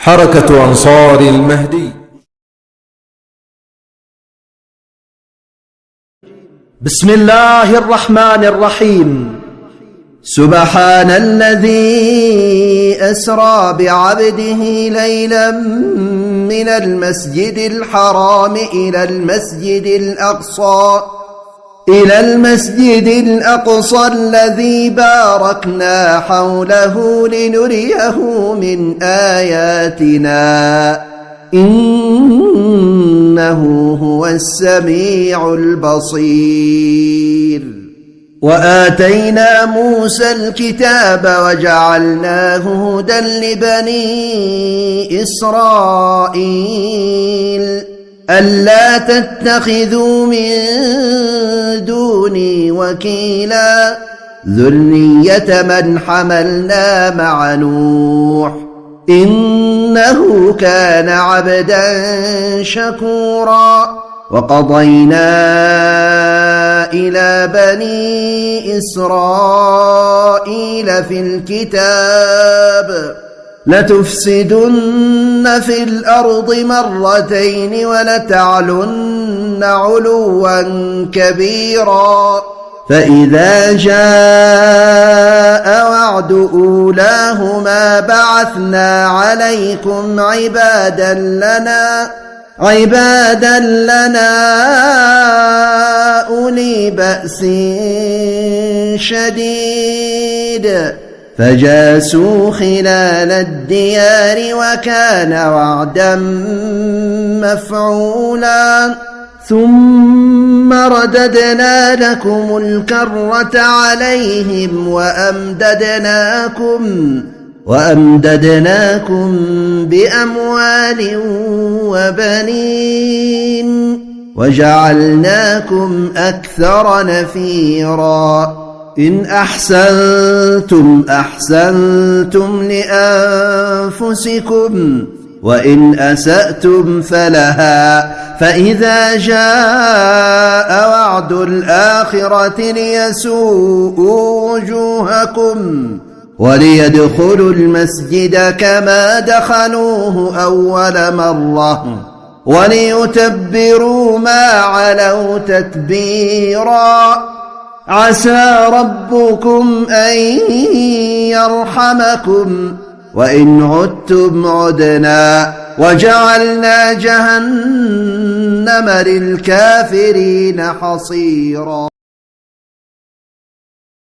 حركة أنصار المهدي. بسم الله الرحمن الرحيم. سبحان الذي أسرى بعبده ليلا من المسجد الحرام إلى المسجد الأقصى الذي باركنا حوله لنريه من آياتنا إنه هو السميع البصير. وآتينا موسى الكتاب وجعلناه هدى لبني إسرائيل ألا تتخذوا من دوني وكيلا ذرية من حملنا مع نوح إنه كان عبدا شكورا. وقضينا إلى بني إسرائيل في الكتاب لتفسدن في الأرض مرتين ولتعلن علوا كبيرا. فإذا جاء وعد أولاهما بعثنا عليكم عبادا لنا أولي بأس شديد فجاسوا خلال الديار وكان وعدا مفعولا. ثم رددنا لكم الكرة عليهم وأمددناكم بأموال وبنين وجعلناكم أكثر نفيرا. إن أحسنتم لأنفسكم وإن أسأتم فلها. فإذا جاء وعد الآخرة ليسوءوا وجوهكم وليدخلوا المسجد كما دخلوه أول مرة وليتبروا ما علوا تتبيرا. عسى ربكم أن يرحمكم وإن عدتم عدنا وجعلنا جهنم للكافرين حصيرا.